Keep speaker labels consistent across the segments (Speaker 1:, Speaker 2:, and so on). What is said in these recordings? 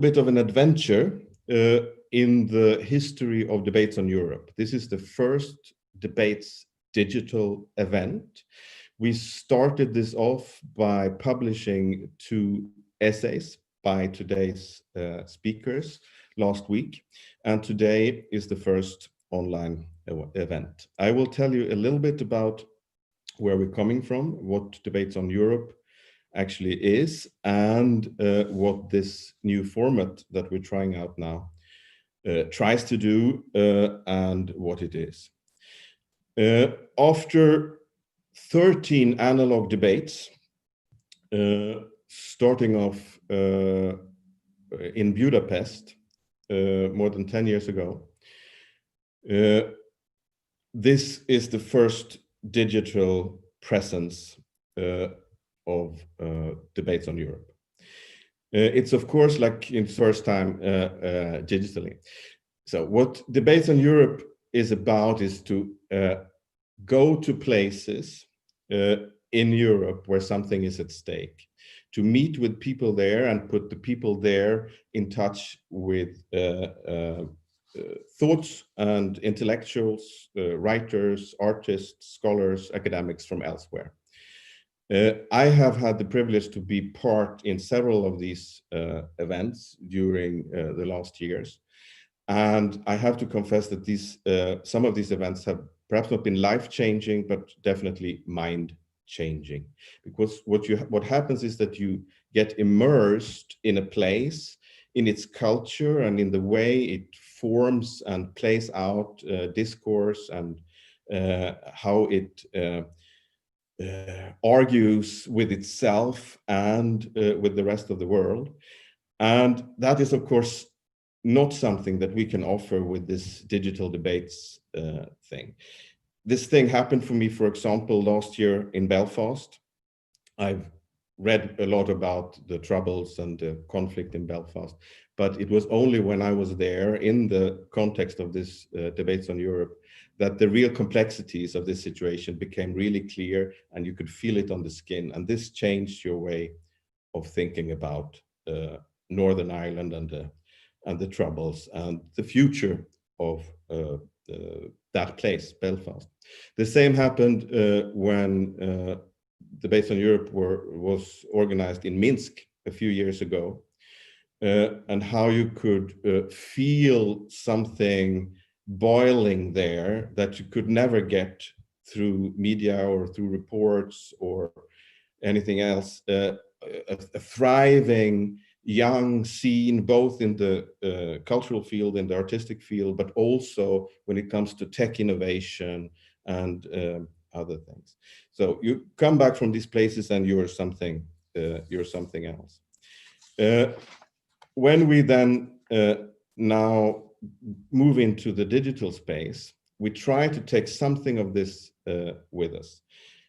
Speaker 1: bit of an adventure in the history of debates on Europe. This is the first debates digital event. We started this off by publishing 2 essays by today's speakers last week, and today is the first online event. I will tell you a little bit about where we're coming from, what Debates on Europe actually is, and what this new format that we're trying out now tries to do, and what it is. After 13 analog debates, starting off in Budapest more than 10 years ago, this is the first digital presence of Debates on Europe. It's of course like in first time digitally. So what Debates on Europe is about is to go to places in Europe where something is at stake, to meet with people there and put the people there in touch with thoughts and intellectuals, writers, artists, scholars, academics from elsewhere. I have had the privilege to be part in several of these events during the last years. And I have to confess that these some of these events have perhaps not been life-changing, but definitely mind-changing. Because what happens is that you get immersed in a place, in its culture, and in the way it forms and plays out discourse, and how it argues with itself and with the rest of the world. And that is, of course, not something that we can offer with this digital debates thing. This thing happened for me, for example, last year in Belfast. I've read a lot about the troubles and the conflict in Belfast, but it was only when I was there in the context of this Debates on Europe that the real complexities of this situation became really clear, and you could feel it on the skin. And this changed your way of thinking about Northern Ireland and the troubles and the future of that place, Belfast. The same happened when Debates on Europe was organized in Minsk a few years ago, and how you could feel something boiling there that you could never get through media or through reports or anything else. A thriving young scene, both in the cultural field and the artistic field, but also when it comes to tech innovation and other things. So you come back from these places and you're something else. When we then now move into the digital space, we try to take something of this with us.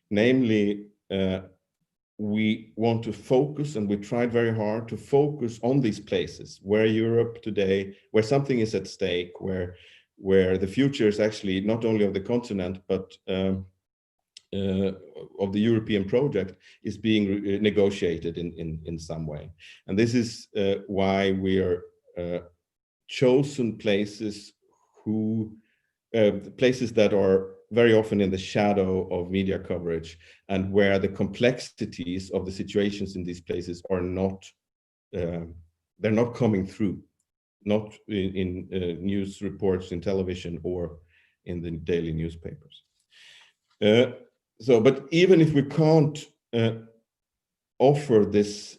Speaker 1: Namely, we want to focus, and we tried very hard to focus on these places where Europe today, where something is at stake, where the future is actually not only of the continent, but of the European project is being negotiated in some way. And this is why we are chosen places places that are very often in the shadow of media coverage, and where the complexities of the situations in these places are not, they're not coming through, not in news reports in television or in the daily newspapers. But even if we can't offer this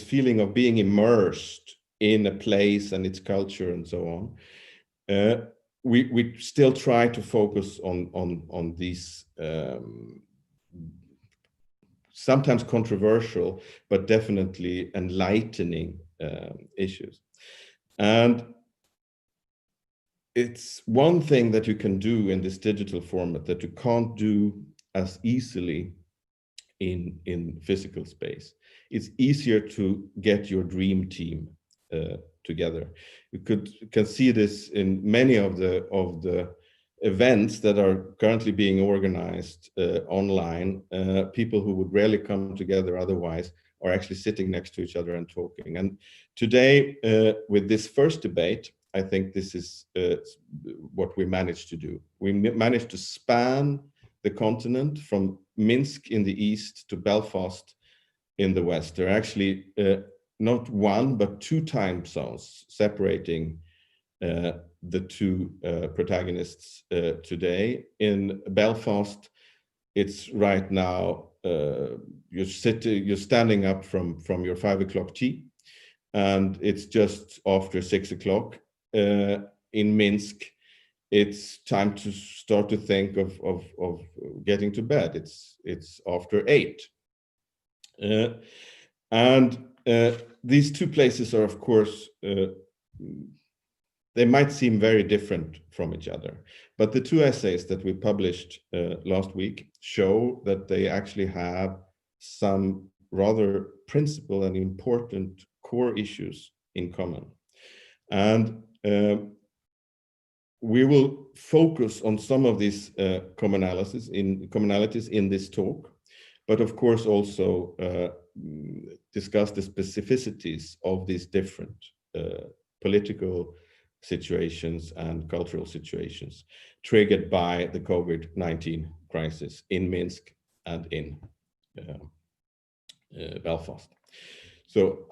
Speaker 1: feeling of being immersed in a place and its culture and so on, we still try to focus on these sometimes controversial, but definitely enlightening issues. And it's one thing that you can do in this digital format that you can't do as easily in physical space. It's easier to get your dream team together. You can see this in many of the events that are currently being organized online. People who would rarely come together otherwise are actually sitting next to each other and talking. And today, with this first debate, I think this is what we managed to do. We managed to span the continent from Minsk in the east to Belfast in the west. There are actually not one, but two time zones separating the two protagonists today. In Belfast, it's right now, you're standing up from your 5 o'clock tea, and it's just after 6 o'clock. In Minsk, it's time to start to think of getting to bed. It's after 8. And these two places are, of course, they might seem very different from each other, but the two essays that we published last week show that they actually have some rather principal and important core issues in common. And we will focus on some of these commonalities in this talk, but of course also discuss the specificities of these different political situations and cultural situations triggered by the COVID-19 crisis in Minsk and in Belfast. So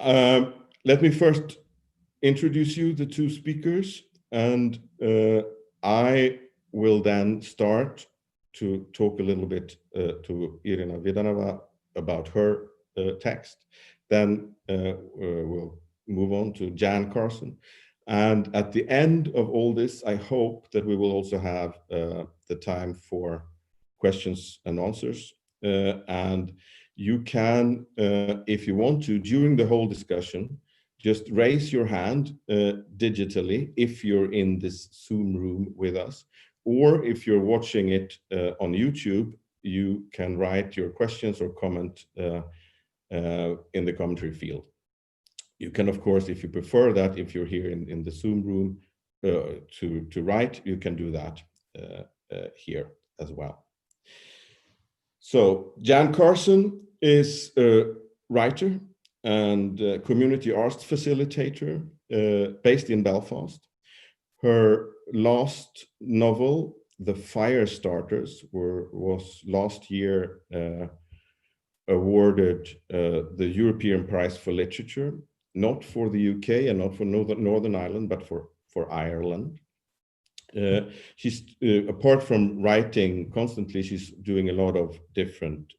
Speaker 1: let me first introduce you the two speakers, and I will then start to talk a little bit to Iryna Vidanava about her text. Then we'll move on to Carson. And at the end of all this, I hope that we will also have the time for questions and answers. And you can, if you want to, during the whole discussion, just raise your hand digitally if you're in this Zoom room with us, or if you're watching it on YouTube, you can write your questions or comment in the commentary field. You can, of course, if you prefer that, if you're here in the Zoom room to write, you can do that here as well. So Carson is a writer and community arts facilitator based in Belfast. Her last novel, The Fire Starters, was last year awarded the European Prize for Literature, not for the UK and not for Northern Ireland, but for Ireland. She's apart from writing constantly, she's doing a lot of different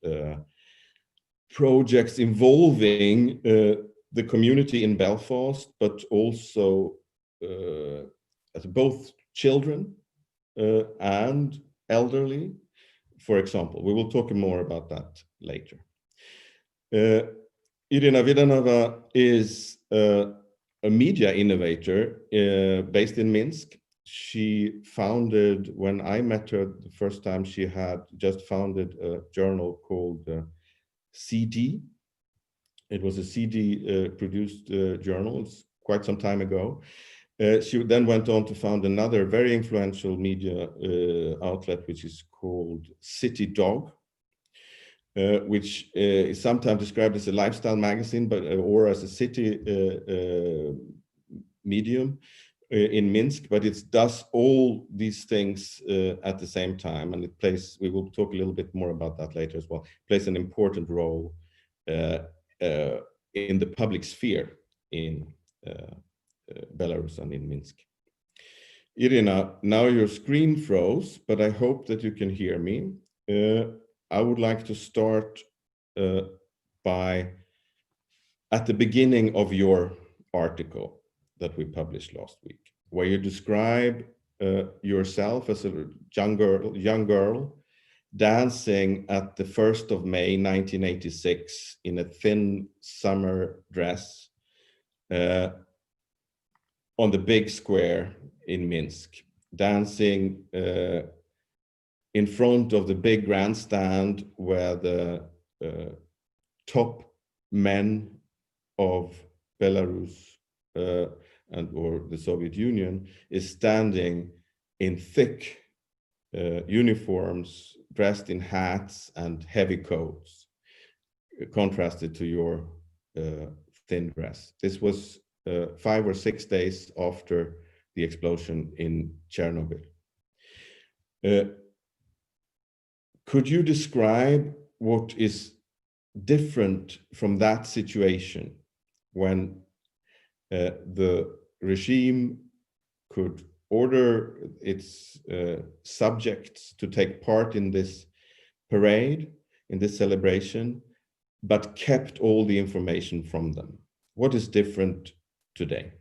Speaker 1: projects involving the community in Belfast, but also as both children and elderly, for example. We will talk more about that later. Iryna Vidanava is a media innovator based in Minsk. She founded, when I met her the first time, she had just founded a journal called CD. It was a CD produced journal. It's quite some time ago. She then went on to found another very influential media outlet, which is called City Dog, which is sometimes described as a lifestyle magazine, but or as a city medium in Minsk, but it does all these things at the same time, and it plays, we will talk a little bit more about that later as well, plays an important role in the public sphere in Belarus and in Minsk. Iryna, now your screen froze, but I hope that you can hear me. I would like to start by at the beginning of your article that we published last week, where you describe yourself as a young girl dancing at the 1st of May 1986 in a thin summer dress on the big square in Minsk, dancing in front of the big grandstand where the top men of Belarus or the Soviet Union is standing in thick uniforms, dressed in hats and heavy coats, contrasted to your thin dress. This was 5 or 6 days after the explosion in Chernobyl. Could you describe what is different from that situation when the regime could order its subjects to take part in this parade, in this celebration, but kept all the information from them? What is different today?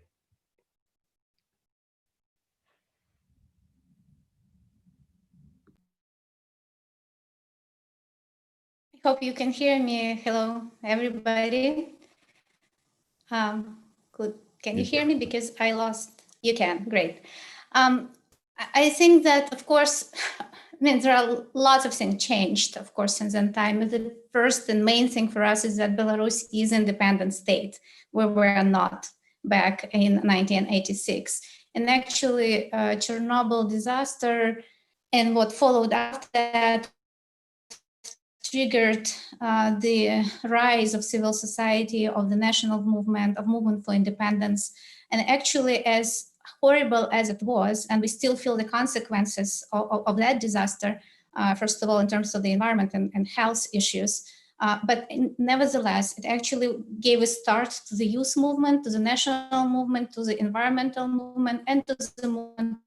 Speaker 2: I hope you can hear me. Hello, everybody. Good. Can you hear me? Because I lost. You can. Great. I think that, of course, I mean, there are lots of things changed, of course, since that time. The first and main thing for us is that Belarus is an independent state, where we are not back in 1986. And actually, Chernobyl disaster and what followed after that triggered the rise of civil society, of the national movement, of movement for independence. And actually, as horrible as it was, and we still feel the consequences of that disaster, first of all, in terms of the environment and health issues, but nevertheless, it actually gave a start to the youth movement, to the national movement, to the environmental movement, and to the movement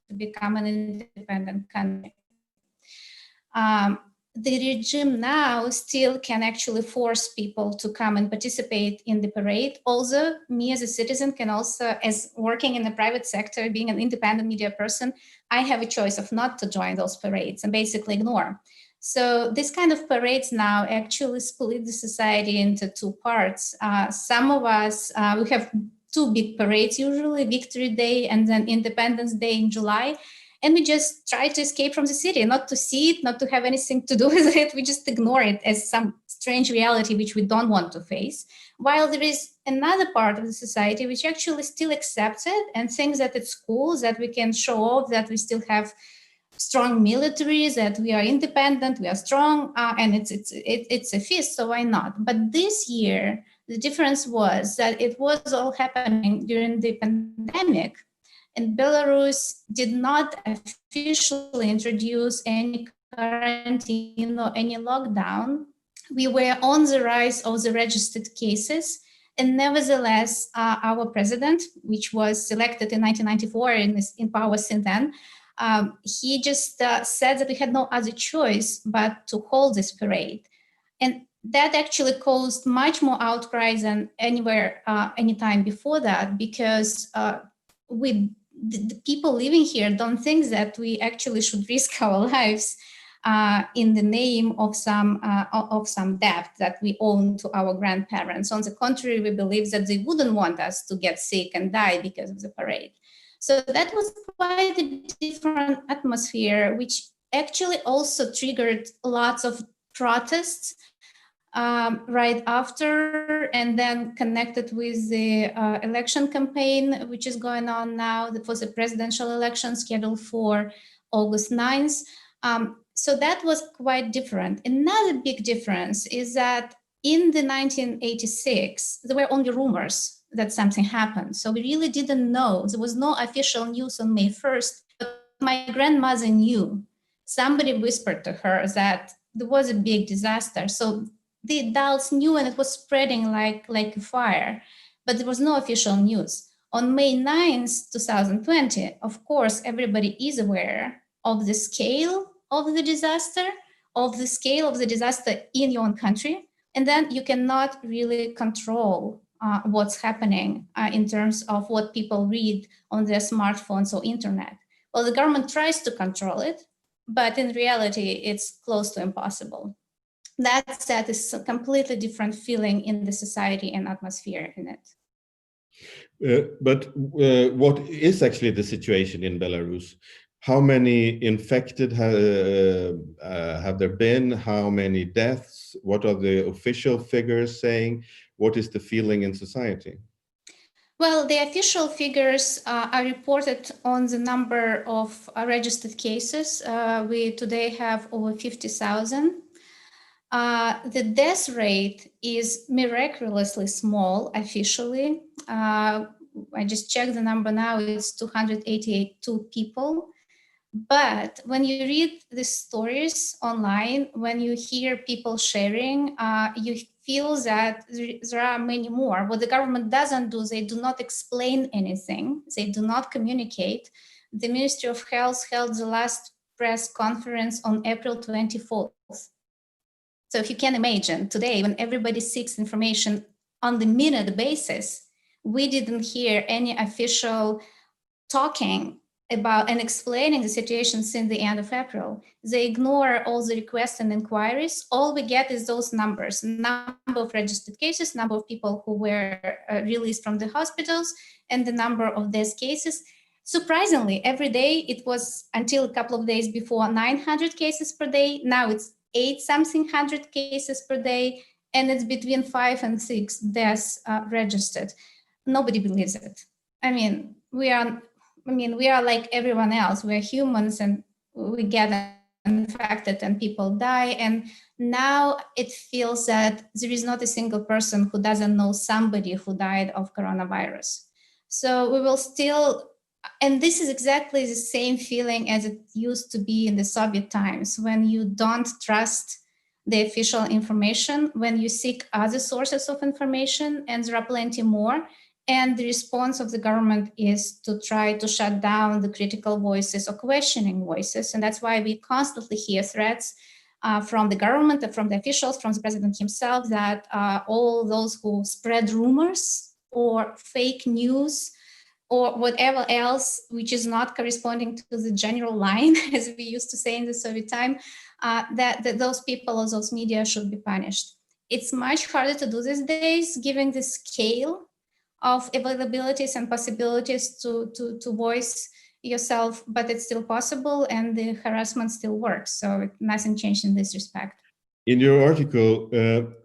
Speaker 2: to become an independent country. The regime now still can actually force people to come and participate in the parade. Also, me as a citizen can also, as working in the private sector, being an independent media person, I have a choice of not to join those parades and basically ignore. So this kind of parades now actually split the society into two parts. Some of us, we have two big parades usually, Victory Day and then Independence Day in July. And we just try to escape from the city, not to see it, not to have anything to do with it. We just ignore it as some strange reality which we don't want to face. While there is another part of the society which actually still accepts it and thinks that it's cool, that we can show off, that we still have strong militaries, that we are independent, we are strong, and it's a feast, so why not? But this year, the difference was that it was all happening during the pandemic. And Belarus did not officially introduce any quarantine or any lockdown. We were on the rise of the registered cases. And nevertheless, our president, which was elected in 1994 in power since then, he just said that we had no other choice but to hold this parade. And that actually caused much more outcry than anywhere, anytime before that, because the people living here don't think that we actually should risk our lives in the name of some debt that we own to our grandparents. On the contrary, we believe that they wouldn't want us to get sick and die because of the parade. So that was quite a different atmosphere, which actually also triggered lots of protests right after, and then connected with the election campaign, which is going on now. That was a presidential election scheduled for August 9th. So that was quite different. Another big difference is that in the 1986, there were only rumors that something happened. So we really didn't know. There was no official news on May 1st, but my grandmother knew. Somebody whispered to her that there was a big disaster. So the adults knew, and it was spreading like a fire, but there was no official news. On May 9th, 2020, of course, everybody is aware of the scale of the disaster, in your own country. And then you cannot really control what's happening in terms of what people read on their smartphones or internet. Well, the government tries to control it, but in reality, it's close to impossible. That said, is a completely different feeling in the society and atmosphere in it.
Speaker 1: But what is actually the situation in Belarus? How many infected have there been? How many deaths? What are the official figures saying? What is the feeling in society?
Speaker 2: Well, the official figures are reported on the number of registered cases. We today have over 50,000. The death rate is miraculously small officially. I just checked the number now, it's 282 people. But when you read the stories online, when you hear people sharing, you feel that there are many more. What the government doesn't do, they do not explain anything. They do not communicate. The Ministry of Health held the last press conference on April 24th. So if you can imagine today, when everybody seeks information on the minute basis, we didn't hear any official talking about and explaining the situation since the end of April. They ignore all the requests and inquiries. All we get is those numbers, number of registered cases, number of people who were released from the hospitals, and the number of these cases. Surprisingly, every day it was, until a couple of days before, 900 cases per day. Now it's 8-something hundred cases per day, and it's between 5 and 6 deaths registered. Nobody believes it. I mean, we are like everyone else. We're humans, and we get infected and people die. And now it feels that there is not a single person who doesn't know somebody who died of coronavirus. So we will still, and this is exactly the same feeling as it used to be in the Soviet times, when you don't trust the official information, when you seek other sources of information, and there are plenty more. And the response of the government is to try to shut down the critical voices or questioning voices. And that's why we constantly hear threats from the government, from the officials, from the president himself, that all those who spread rumors or fake news or whatever else which is not corresponding to the general line, as we used to say in the Soviet time, that those people or those media should be punished. It's much harder to do these days, given the scale of availabilities and possibilities to voice yourself, but it's still possible, and the harassment still works. So nothing changed in this respect.
Speaker 1: In your article,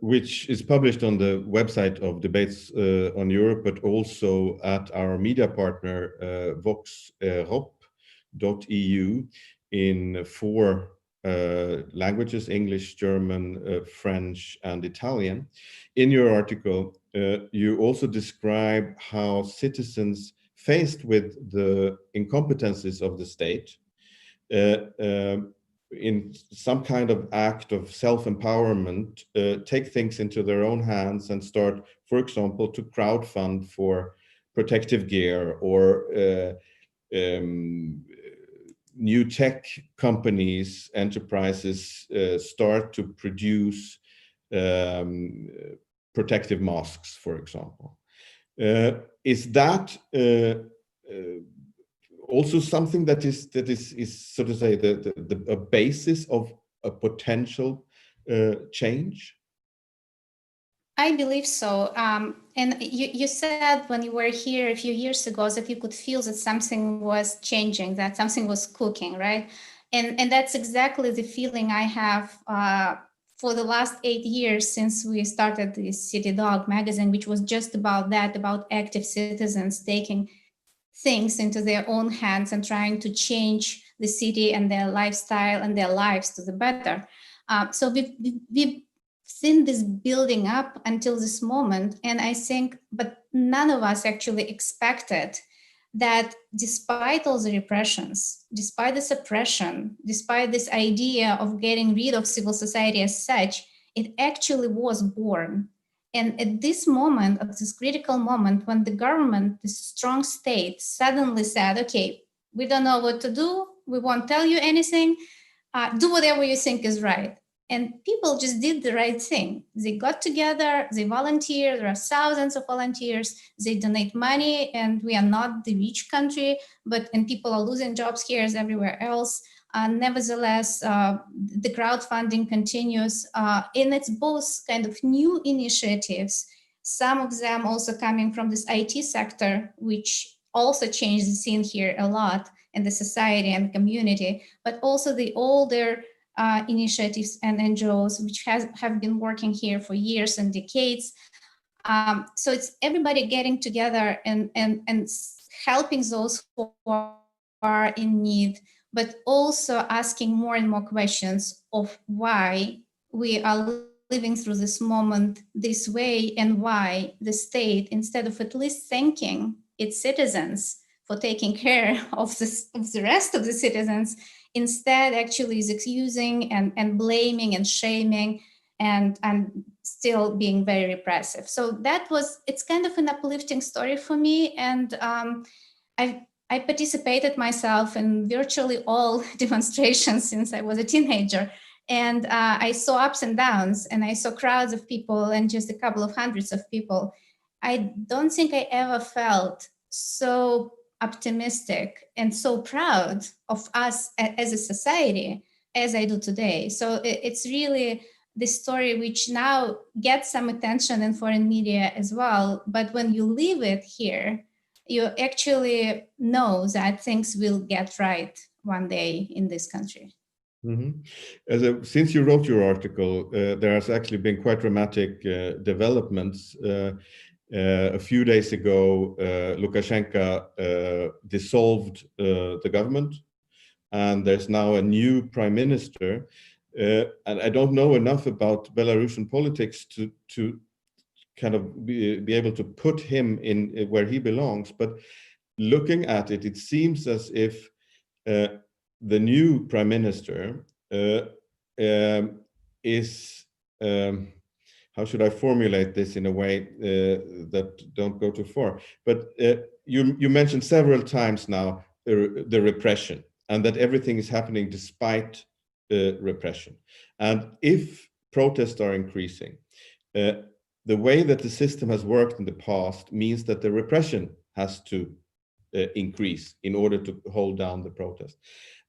Speaker 1: which is published on the website of Debates on Europe, but also at our media partner, voxeurope.eu, in 4 languages, English, German, French, and Italian. In your article, you also describe how citizens faced with the incompetencies of the state in some kind of act of self-empowerment, take things into their own hands and start, for example, to crowdfund for protective gear, or new tech companies, enterprises start to produce protective masks, for example. Is that also something that is so to say a basis of a potential change?
Speaker 2: I believe so. And you said when you were here a few years ago that you could feel that something was changing, that something was cooking, right? And that's exactly the feeling I have for the last 8 years since we started the City Dog magazine, which was just about that, about active citizens taking things into their own hands and trying to change the city and their lifestyle and their lives to the better. So we've seen this building up until this moment. And I think, but none of us actually expected that despite all the repressions, despite the suppression, despite this idea of getting rid of civil society as such, it actually was born. And at this moment, at this critical moment, when the government, this strong state, suddenly said, okay, we don't know what to do, we won't tell you anything, do whatever you think is right. And people just did the right thing. They got together, they volunteered, there are thousands of volunteers, they donate money, and we are not the rich country, and people are losing jobs here as everywhere else. Nevertheless, the crowdfunding continues, and it's both kind of new initiatives, some of them also coming from this IT sector, which also changed the scene here a lot in the society and community, but also the older initiatives and NGOs, which have been working here for years and decades. So it's everybody getting together and helping those who are in need, but also asking more and more questions of why we are living through this moment this way, and why the state, instead of at least thanking its citizens for taking care of the rest of the citizens, instead actually is excusing and blaming and shaming and still being very repressive. So it's kind of an uplifting story for me. And I participated myself in virtually all demonstrations since I was a teenager. And I saw ups and downs, and I saw crowds of people and just a couple of hundreds of people. I don't think I ever felt so optimistic and so proud of us as a society as I do today. So it's really the story which now gets some attention in foreign media as well. But when you live it here, you actually know that things will get right one day in this country.
Speaker 1: Mm-hmm. Since you wrote your article, there has actually been quite dramatic developments. A few days ago, Lukashenko dissolved the government, and there's now a new prime minister. And I don't know enough about Belarusian politics to kind of be able to put him in where he belongs. But looking at it, it seems as if the new prime minister is, how should I formulate this in a way that don't go too far? But you mentioned several times now the repression, and that everything is happening despite repression. And if protests are increasing, the way that the system has worked in the past means that the repression has to increase in order to hold down the protest.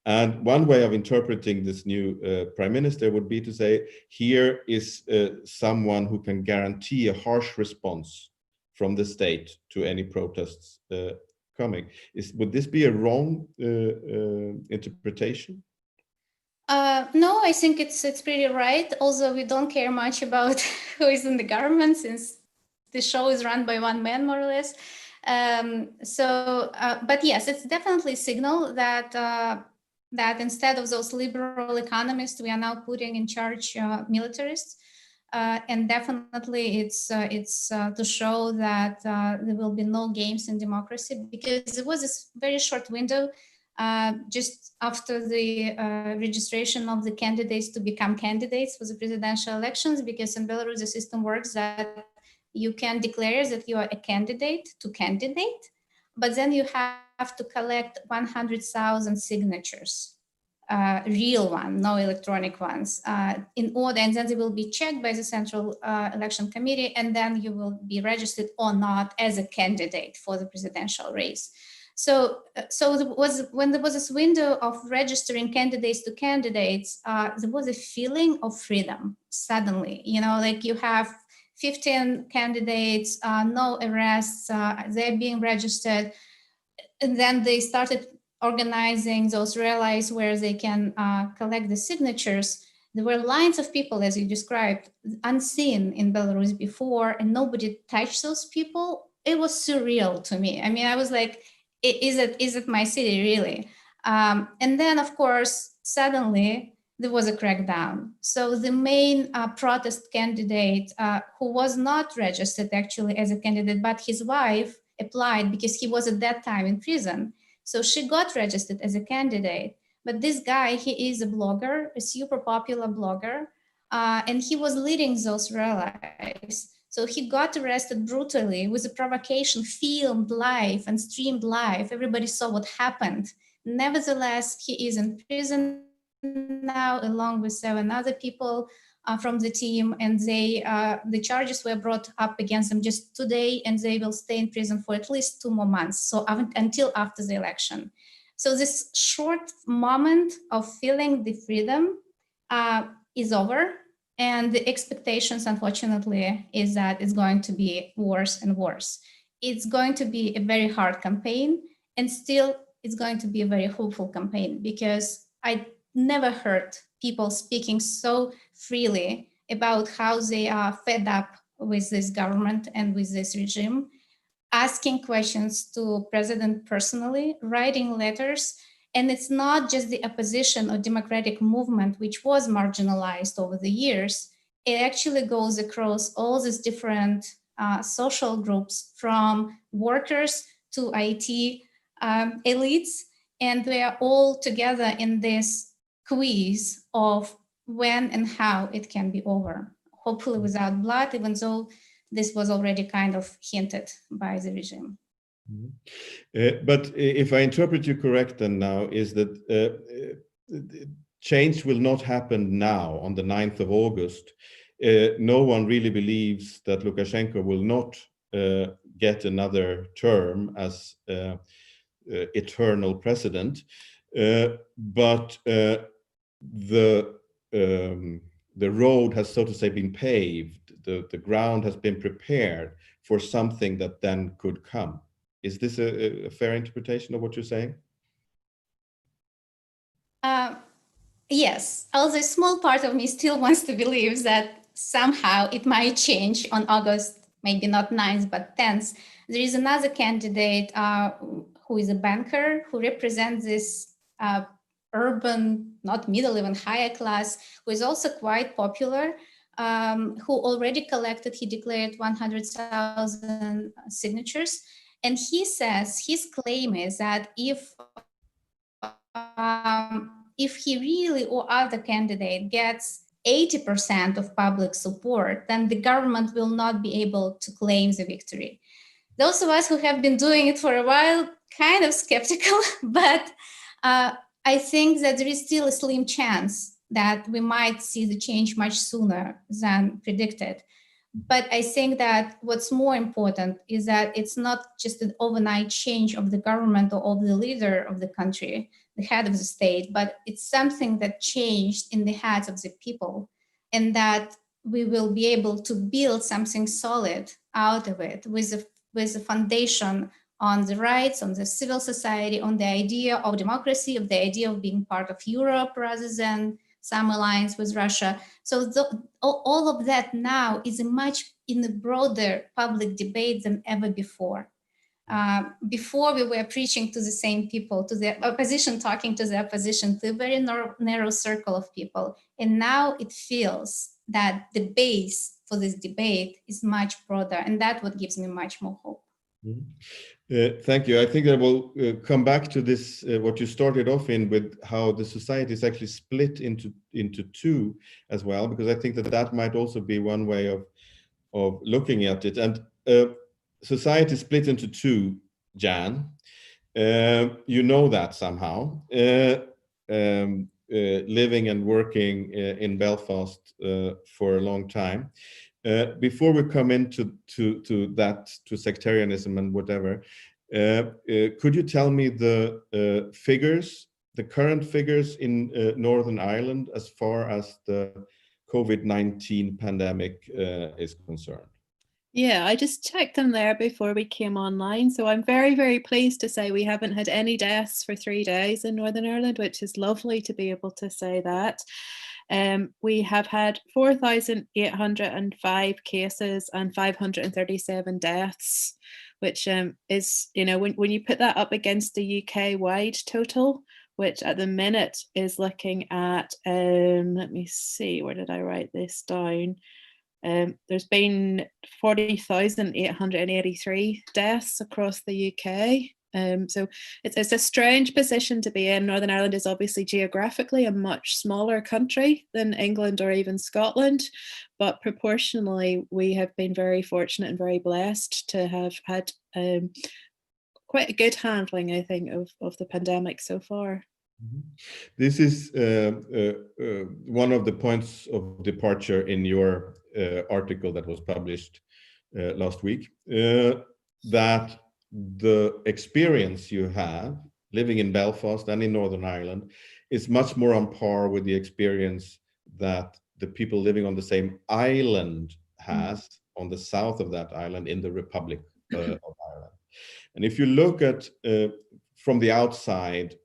Speaker 1: And one way of interpreting this new prime minister would be to say, here is someone who can guarantee a harsh response from the state to any protests coming. Would this be a wrong interpretation?
Speaker 2: No, I think it's pretty right. Also, we don't care much about who is in the government, since the show is run by one man, more or less. But yes, it's definitely a signal that that instead of those liberal economists, we are now putting in charge militarists. And definitely it's to show that there will be no games in democracy, because it was this very short window just after the registration of the candidates to become candidates for the presidential elections, because in Belarus the system works that you can declare that you are a candidate to candidate, but then you have to collect 100,000 signatures, real one, no electronic ones, in order, and then they will be checked by the Central Election Committee, and then you will be registered or not as a candidate for the presidential race. So when there was this window of registering candidates to candidates, there was a feeling of freedom suddenly. You know, like you have 15 candidates, no arrests, they're being registered. And then they started organizing those rallies where they can collect the signatures. There were lines of people, as you described, unseen in Belarus before, and nobody touched those people. It was surreal to me. I mean, I was like, is it my city, really? And then, of course, suddenly there was a crackdown. So the main protest candidate, who was not registered actually as a candidate, but his wife applied because he was at that time in prison. So she got registered as a candidate. But this guy, he is a blogger, a super popular blogger, and he was leading those rallies. So he got arrested brutally with a provocation, filmed live and streamed live. Everybody saw what happened. Nevertheless, he is in prison now, along with 7 other people from the team, and the charges were brought up against them just today, and they will stay in prison for at least 2 more months, so until after the election. So this short moment of feeling the freedom is over. And the expectations, unfortunately, is that it's going to be worse and worse. It's going to be a very hard campaign, and still it's going to be a very hopeful campaign, because I never heard people speaking so freely about how they are fed up with this government and with this regime, asking questions to president personally, writing letters, And it's not just the opposition or democratic movement, which was marginalized over the years. It actually goes across all these different social groups, from workers to IT elites. And we are all together in this quiz of when and how it can be over, hopefully without blood, even though this was already kind of hinted by the regime.
Speaker 1: But if I interpret you correct then now, is that change will not happen now on the 9th of August. No one really believes that Lukashenko will not get another term as eternal president, but the road has, so to say, been paved. The ground has been prepared for something that then could come. Is this a fair interpretation of what you're saying?
Speaker 2: Yes, although a small part of me still wants to believe that somehow it might change on August, maybe not 9th, but 10th. There is another candidate who is a banker who represents this urban, not middle, even higher class, who is also quite popular, who already collected, he declared 100,000 signatures. And he says, his claim is that if he really or other candidate gets 80% of public support, then the government will not be able to claim the victory. Those of us who have been doing it for a while, kind of skeptical, but I think that there is still a slim chance that we might see the change much sooner than predicted. But I think that what's more important is that it's not just an overnight change of the government or of the leader of the country, the head of the state, but it's something that changed in the heads of the people, and that we will be able to build something solid out of it with a foundation on the rights, on the civil society, on the idea of democracy, of the idea of being part of Europe rather than some alliance with Russia. So all of that now is in a broader public debate than ever before. Before we were preaching to the same people, to the opposition, talking to the opposition, to a very narrow circle of people. And now it feels that the base for this debate is much broader, and that's what gives me much more hope.
Speaker 1: Thank you. I think I will come back to this, what you started off in with, how the society is actually split into two as well, because I think that might also be one way of looking at it. And society split into two, Jan. You know that somehow, living and working in Belfast for a long time. Before we come into to sectarianism and whatever, could you tell me the figures, the current figures in Northern Ireland as far as the COVID-19 pandemic is concerned?
Speaker 3: Yeah, I just checked them there before we came online. So I'm very, very pleased to say we haven't had any deaths for 3 days in Northern Ireland, which is lovely to be able to say that. We have had 4,805 cases and 537 deaths, which is, you know, when you put that up against the UK-wide total, which at the minute is looking at, let me see, where did I write this down? There's been 40,883 deaths across the UK. So it's a strange position to be in. Northern Ireland is obviously geographically a much smaller country than England or even Scotland, but proportionally we have been very fortunate and very blessed to have had quite a good handling, I think, of the pandemic so far.
Speaker 1: This is one of the points of departure in your article that was published last week, that the experience you have living in Belfast and in Northern Ireland is much more on par with the experience that the people living on the same island has on the south of that island in the Republic of Ireland. And if you look at from the outside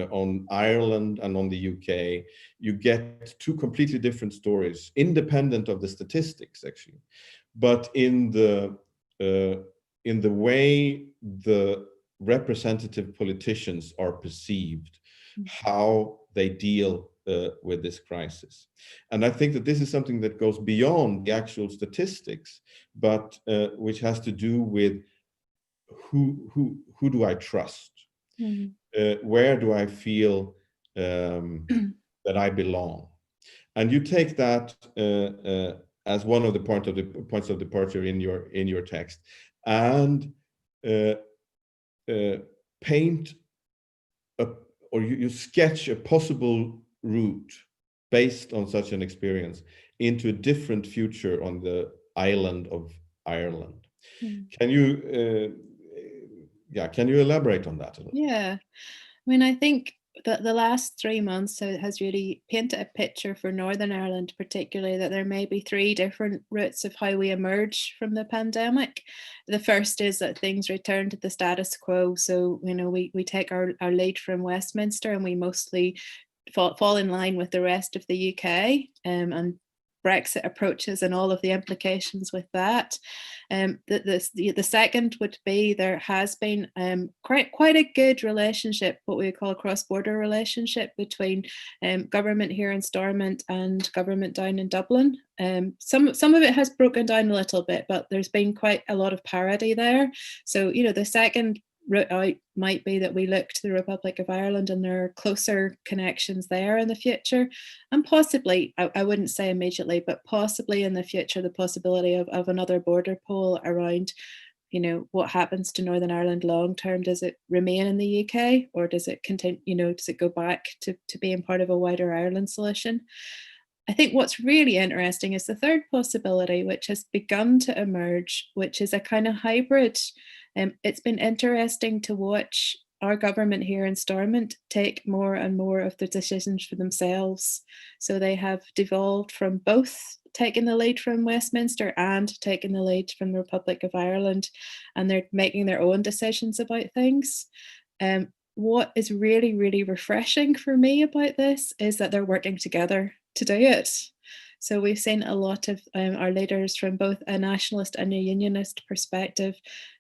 Speaker 1: on Ireland and on the UK, you get two completely different stories, independent of the statistics, actually. But in the way the representative politicians are perceived, how they deal with this crisis. And I think that this is something that goes beyond the actual statistics, but which has to do with who do I trust? Where do I feel that I belong? And you take that as one of the points of departure in your text, and paint or you sketch a possible route based on such an experience into a different future on the island of Ireland. Can you elaborate on that a little?
Speaker 3: Yeah, I mean, I think that the last 3 months has really painted a picture for Northern Ireland, particularly, that there may be 3 different routes of how we emerge from the pandemic. The first is that things return to the status quo. So, we take our lead from Westminster, and we mostly fall in line with the rest of the UK, and Brexit approaches and all of the implications with that. The second would be there has been quite a good relationship, what we call a cross-border relationship between government here in Stormont and government down in Dublin. Some of it has broken down a little bit, but there's been quite a lot of parity there. So, the second route out might be that we look to the Republic of Ireland, and there are closer connections there in the future, and possibly, I wouldn't say immediately, but possibly in the future, the possibility of another border poll around, what happens to Northern Ireland long term. Does it remain in the UK, or does it continue, does it go back to being part of a wider Ireland solution? I think what's really interesting is the third possibility, which has begun to emerge, which is a kind of hybrid. It's been interesting to watch our government here in Stormont take more and more of the decisions for themselves. So they have devolved from both taking the lead from Westminster and taking the lead from the Republic of Ireland, and they're making their own decisions about things. What is really, really refreshing for me about this is that they're working together to do it. So we've seen a lot of our leaders from both a nationalist and a unionist perspective,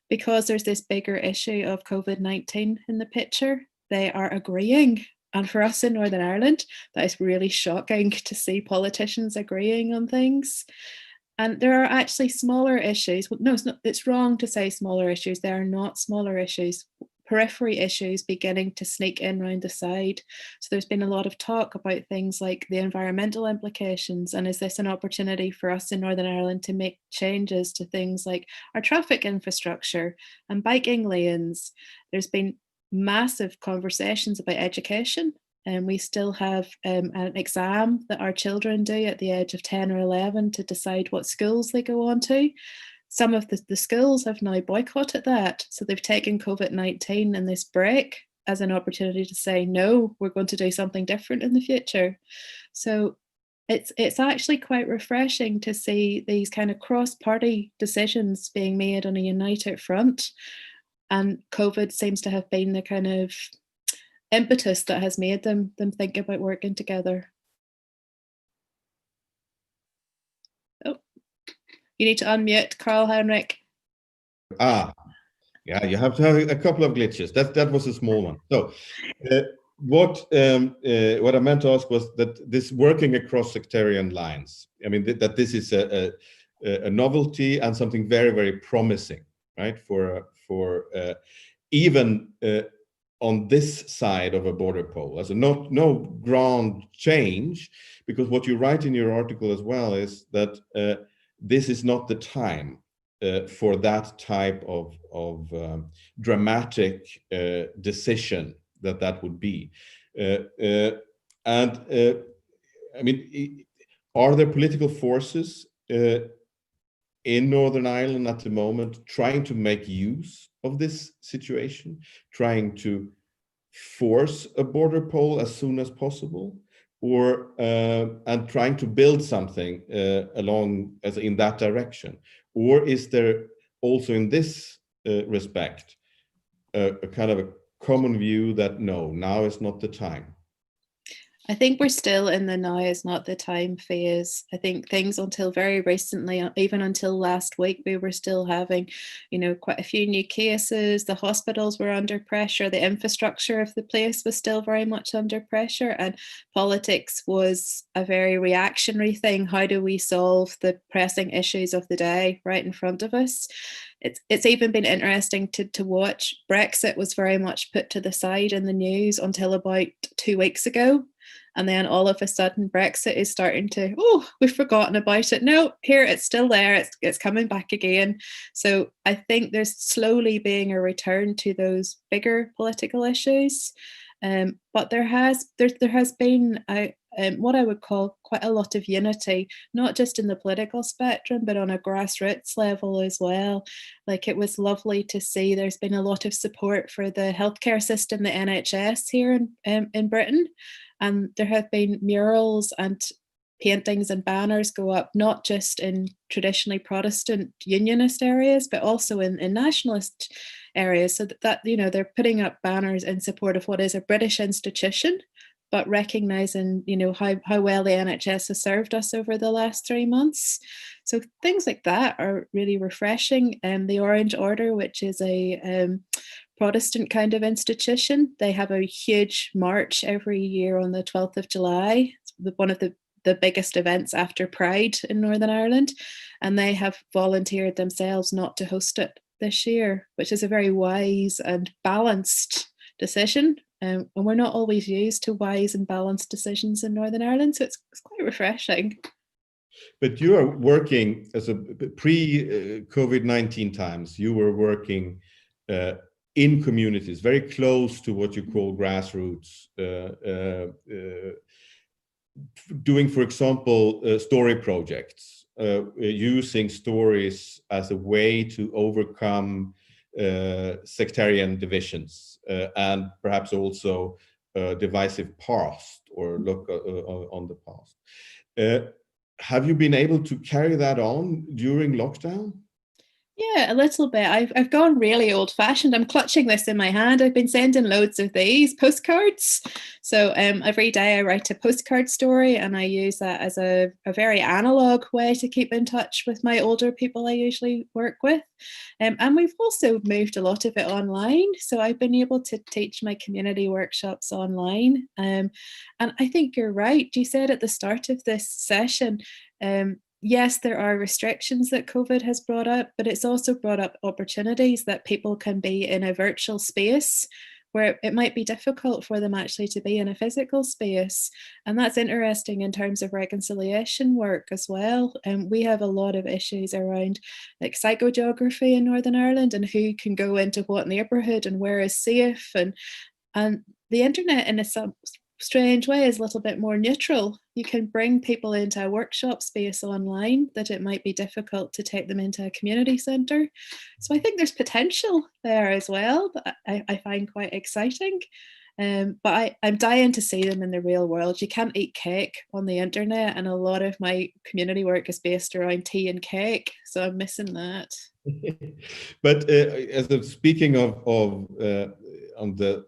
Speaker 3: because there's this bigger issue of COVID-19 in the picture, they are agreeing. And for us in Northern Ireland, that is really shocking to see politicians agreeing on things. And there are actually smaller issues. No, it's wrong to say smaller issues. They are not smaller issues. Periphery issues beginning to sneak in round the side. So there's been a lot of talk about things like the environmental implications, and is this an opportunity for us in Northern Ireland to make changes to things like our traffic infrastructure and biking lanes? There's been massive conversations about education, and we still have an exam that our children do at the age of 10 or 11 to decide what schools they go on to. Some of the schools have now boycotted that. So they've taken COVID-19 and this break as an opportunity to say, no, we're going to do something different in the future. So it's actually quite refreshing to see these kind of cross-party decisions being made on a united front. And COVID seems to have been the kind of impetus that has made them think about working together. You need to unmute, Carl Henrik.
Speaker 1: Yeah, you have to have a couple of glitches. That was a small one. So what I meant to ask was that this working across sectarian lines, I mean, that this is a novelty and something very, very promising, right? For even on this side of a border poll, as a no grand change, because what you write in your article as well is that this is not the time for that type of dramatic decision that would be. I mean, are there political forces in Northern Ireland at the moment trying to make use of this situation, trying to force a border poll as soon as possible, or and trying to build something in that direction? Or is there also in this respect a kind of a common view that no, now is not the time?
Speaker 3: I think we're still in the now is not the time phase. I think things until very recently, even until last week, we were still having, quite a few new cases. The hospitals were under pressure. The infrastructure of the place was still very much under pressure. And politics was a very reactionary thing. How do we solve the pressing issues of the day right in front of us? It's even been interesting to watch. Brexit was very much put to the side in the news until about 2 weeks ago. And then all of a sudden, Brexit is starting to, we've forgotten about it. No, here, it's still there. It's coming back again. So I think there's slowly being a return to those bigger political issues. But there has been what I would call quite a lot of unity, not just in the political spectrum, but on a grassroots level as well. Like, it was lovely to see there's been a lot of support for the healthcare system, the NHS here in Britain. And there have been murals and paintings and banners go up, not just in traditionally Protestant unionist areas, but also in nationalist areas. So that they're putting up banners in support of what is a British institution, but recognising, how well the NHS has served us over the last 3 months. So things like that are really refreshing. The Orange Order, which is a Protestant kind of institution, they have a huge march every year on the 12th of July. It's one of the biggest events after Pride in Northern Ireland. And they have volunteered themselves not to host it this year, which is a very wise and balanced decision. And we're not always used to wise and balanced decisions in Northern Ireland, so it's quite refreshing.
Speaker 1: But you are working as a pre-COVID-19 times. You were working in communities, very close to what you call grassroots, doing, for example, story projects, using stories as a way to overcome sectarian divisions and perhaps also divisive past, or look on the past. Have you been able to carry that on during lockdown?
Speaker 3: Yeah, a little bit. I've gone really old-fashioned. I'm clutching this in my hand. I've been sending loads of these postcards. So every day I write a postcard story, and I use that as a very analog way to keep in touch with my older people I usually work with. And we've also moved a lot of it online. So I've been able to teach my community workshops online. And I think you're right. You said at the start of this session, yes, there are restrictions that COVID has brought up, but it's also brought up opportunities that people can be in a virtual space where it might be difficult for them actually to be in a physical space. And that's interesting in terms of reconciliation work as well. And we have a lot of issues around like psychogeography in Northern Ireland and who can go into what neighbourhood and where is safe. And the internet in a strange way is a little bit more neutral. You can bring people into a workshop space online that it might be difficult to take them into a community centre. So I think there's potential there as well that I find quite exciting. But I'm dying to see them in the real world. You can't eat cake on the internet, and a lot of my community work is based around tea and cake, so I'm missing that.
Speaker 1: But speaking of on the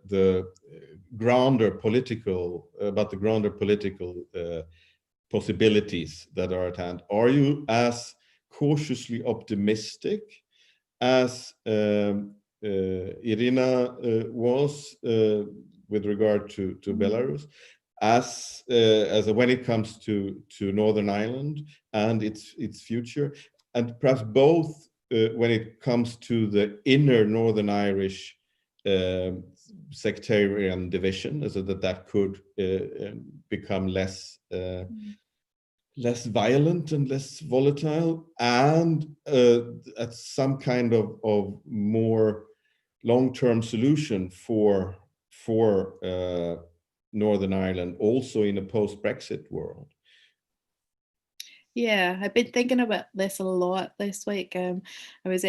Speaker 1: grander political possibilities that are at hand, are you as cautiously optimistic as Iryna was with regard to Belarus, as when it comes to Northern Ireland and its future, and perhaps both when it comes to the inner Northern Irish sectarian division, so that could become less violent and less volatile, and at some kind of more long-term solution for Northern Ireland, also in a post-Brexit world?
Speaker 3: Yeah, I've been thinking about this a lot this week. I was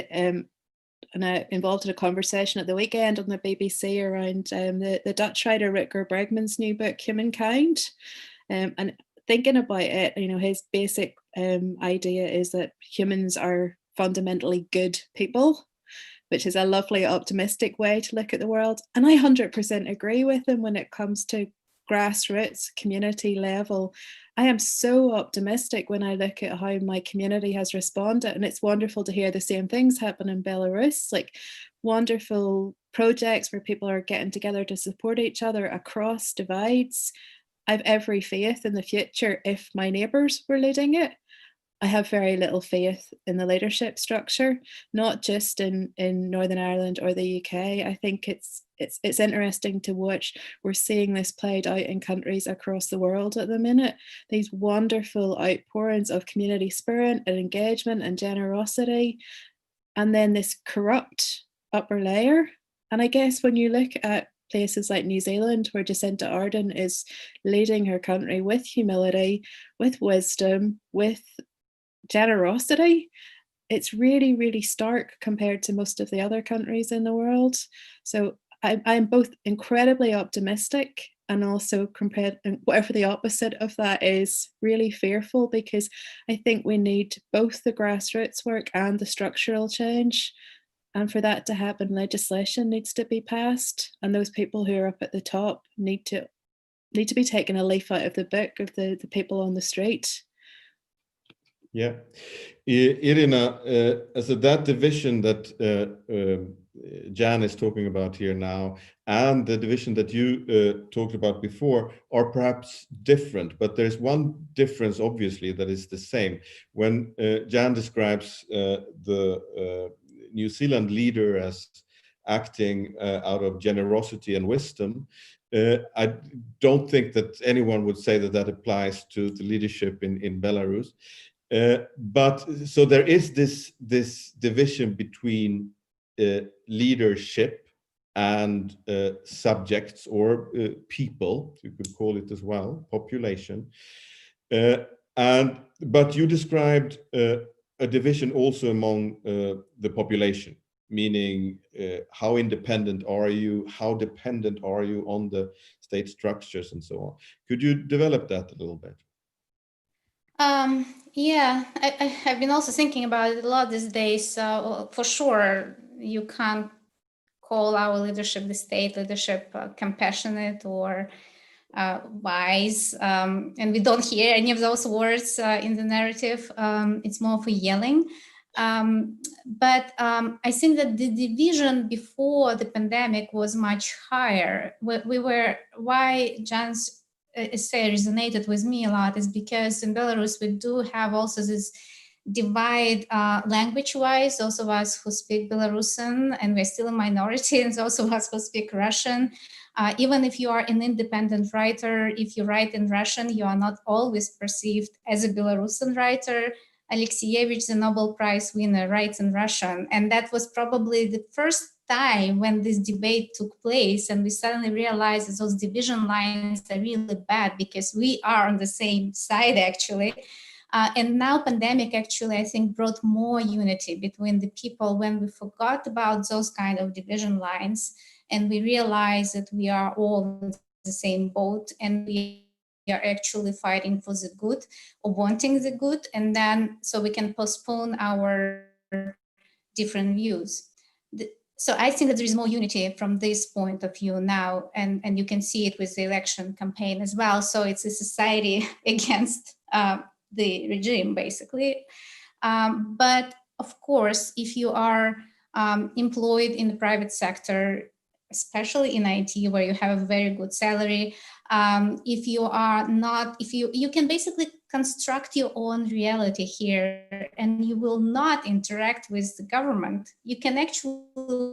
Speaker 3: involved in a conversation at the weekend on the BBC around the Dutch writer Rutger Bregman's new book, Humankind. And thinking about it, his basic idea is that humans are fundamentally good people, which is a lovely, optimistic way to look at the world. And I 100% agree with him when it comes to grassroots community level, I am so optimistic when I look at how my community has responded. And it's wonderful to hear the same things happen in Belarus, like wonderful projects where people are getting together to support each other across divides. I have every faith in the future if my neighbours were leading it. I have very little faith in the leadership structure, not just in Northern Ireland or the UK. I think it's interesting to watch. We're seeing this played out in countries across the world at the minute. These wonderful outpourings of community spirit and engagement and generosity, and then this corrupt upper layer. And I guess when you look at places like New Zealand, where Jacinda Ardern is leading her country with humility, with wisdom, with generosity, it's really, really stark compared to most of the other countries in the world. So I'm both incredibly optimistic and also, whatever the opposite of that is, really fearful, because I think we need both the grassroots work and the structural change. And for that to happen, legislation needs to be passed, and those people who are up at the top need to be taking a leaf out of the book of the people on the street.
Speaker 1: Yeah, Iryna, so that division that Jan is talking about here now, and the division that you talked about before, are perhaps different, but there's one difference, obviously, that is the same. When Jan describes the New Zealand leader as acting out of generosity and wisdom, I don't think that anyone would say that that applies to the leadership in Belarus. But so there is this division between leadership and subjects, or people, you could call it as well, population. But you described a division also among the population, meaning how independent are you, how dependent are you on the state structures, and so on. Could you develop that a little bit?
Speaker 2: Yeah, I have been also thinking about it a lot these days. For sure, you can't call our leadership, the state leadership, compassionate or wise. And we don't hear any of those words in the narrative. It's more of a yelling. But I think that the division before the pandemic was much higher. Why Jan's essay resonated with me a lot is because in Belarus we do have also this divide language-wise. Those of us who speak Belarusian, and we're still a minority, and those of us who speak Russian. Even if you are an independent writer, if you write in Russian, you are not always perceived as a Belarusian writer. Alexievich, the Nobel Prize winner, writes in Russian. And that was probably the first time when this debate took place, and we suddenly realized that those division lines are really bad because we are on the same side, actually. And now pandemic actually, I think, brought more unity between the people when we forgot about those kind of division lines, and we realized that we are all in the same boat, and we are actually fighting for the good or wanting the good, and then so we can postpone our different views. So I think that there is more unity from this point of view now, and you can see it with the election campaign as well. So it's a society against the regime, basically. But of course, if you are employed in the private sector, especially in IT, where you have a very good salary, if you are not, you can basically construct your own reality here, and you will not interact with the government. You can actually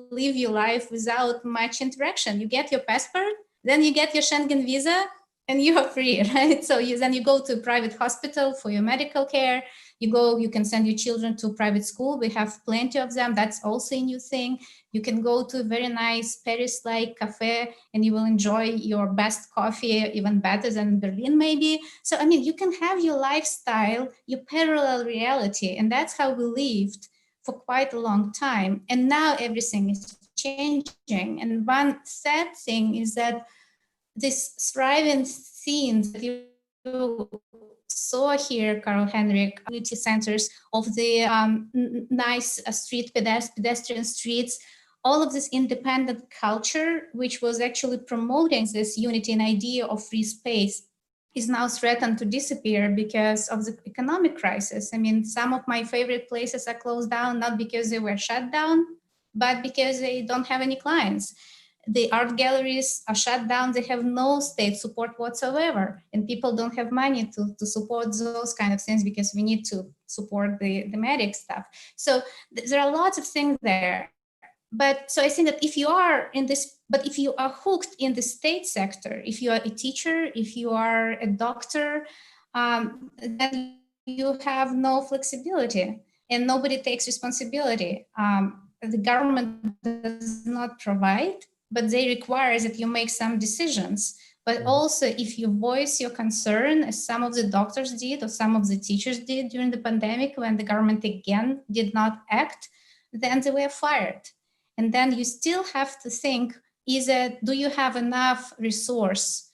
Speaker 2: live your life without much interaction. You get your passport, then you get your Schengen visa, and you are free, right? So then you go to a private hospital for your medical care. You can send your children to private school. We have plenty of them. That's also a new thing. You can go to a very nice Paris-like cafe and you will enjoy your best coffee, even better than Berlin maybe. So, I mean, you can have your lifestyle, your parallel reality, and that's how we lived for quite a long time. And now everything is changing. And one sad thing is that this thriving scenes that you saw here, Carl Henrik, community centers of the nice pedestrian streets, all of this independent culture, which was actually promoting this unity and idea of free space, is now threatened to disappear because of the economic crisis. I mean, some of my favorite places are closed down, not because they were shut down, but because they don't have any clients. The art galleries are shut down. They have no state support whatsoever. And people don't have money to support those kind of things because we need to support the medic stuff. So there are lots of things there. But so I think that if you are in this, but if you are hooked in the state sector, if you are a teacher, if you are a doctor, then you have no flexibility and nobody takes responsibility. The government does not provide, but they require that you make some decisions. But also, if you voice your concern, as some of the doctors did or some of the teachers did during the pandemic, when the government again did not act, then they were fired. And then you still have to think, do you have enough resource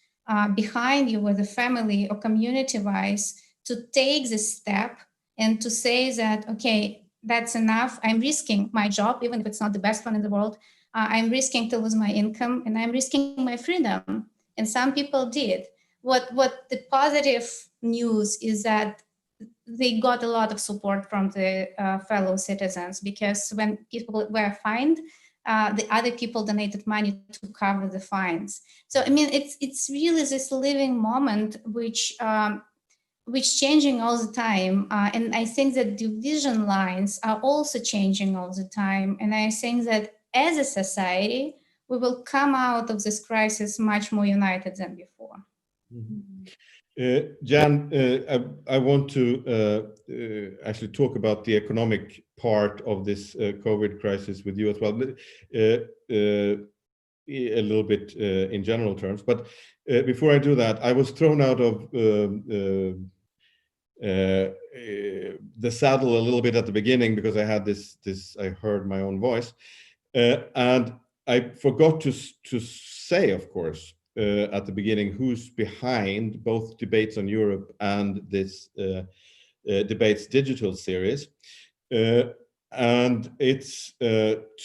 Speaker 2: behind you, whether family or community-wise, to take this step and to say that, okay, that's enough. I'm risking my job, even if it's not the best one in the world. I'm risking to lose my income and I'm risking my freedom. And some people did. What the positive news is that they got a lot of support from the fellow citizens, because when people were fined, the other people donated money to cover the fines. So I mean, it's really this living moment which changing all the time, and I think that division lines are also changing all the time. And I think that as a society, we will come out of this crisis much more united than before.
Speaker 1: Jan, I want to actually talk about the economic part of this COVID crisis with you as well, a little bit in general terms. But before I do that, I was thrown out of the saddle a little bit at the beginning because I had I heard my own voice, and I forgot to say, of course, at the beginning, who's behind both Debates on Europe and this Debates Digital series. And it's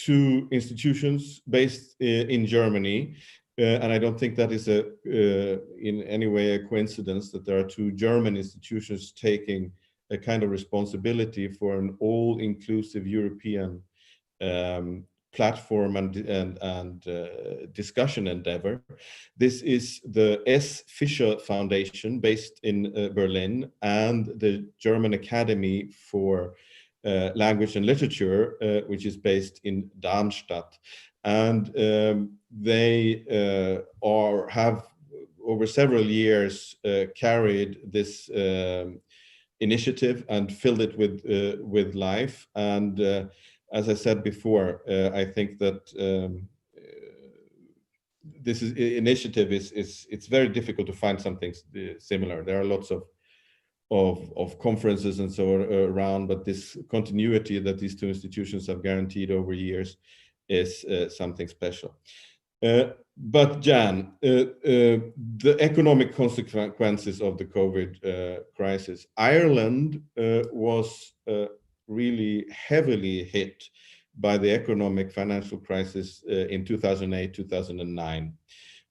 Speaker 1: two institutions based in Germany. And I don't think that is in any way a coincidence that there are two German institutions taking a kind of responsibility for an all-inclusive European platform and discussion endeavor. This is the S. Fischer Foundation based in Berlin and the German Academy for Language and Literature, which is based in Darmstadt. And they have over several years carried this initiative and filled it with life. And as I said before, I think that this initiative it's very difficult to find something similar. There are lots of conferences and so around, but this continuity that these two institutions have guaranteed over years is something special. But Jan, the economic consequences of the COVID crisis, Ireland was really heavily hit by the economic financial crisis in 2008, 2009,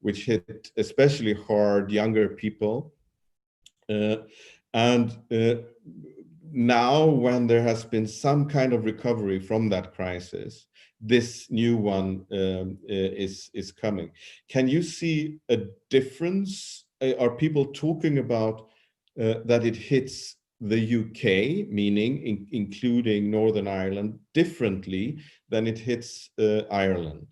Speaker 1: which hit especially hard younger people. And now, when there has been some kind of recovery from that crisis, this new one is coming. Can you see a difference? Are people talking about that it hits the UK, meaning including Northern Ireland, differently than it hits Ireland?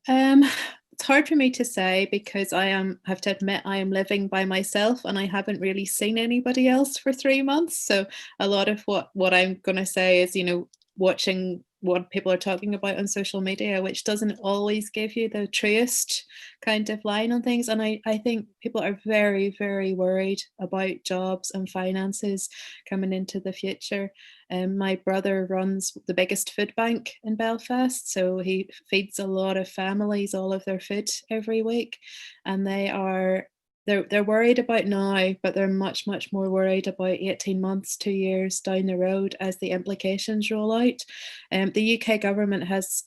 Speaker 3: It's hard for me to say because have to admit I am living by myself and I haven't really seen anybody else for 3 months. So a lot of what I'm going to say is, watching what people are talking about on social media, which doesn't always give you the truest kind of line on things. And I think people are very, very worried about jobs and finances coming into the future. My brother runs the biggest food bank in Belfast, so he feeds a lot of families all of their food every week, and they are they're worried about now, but they're much more worried about 18 months, 2 years down the road as the implications roll out. The UK government has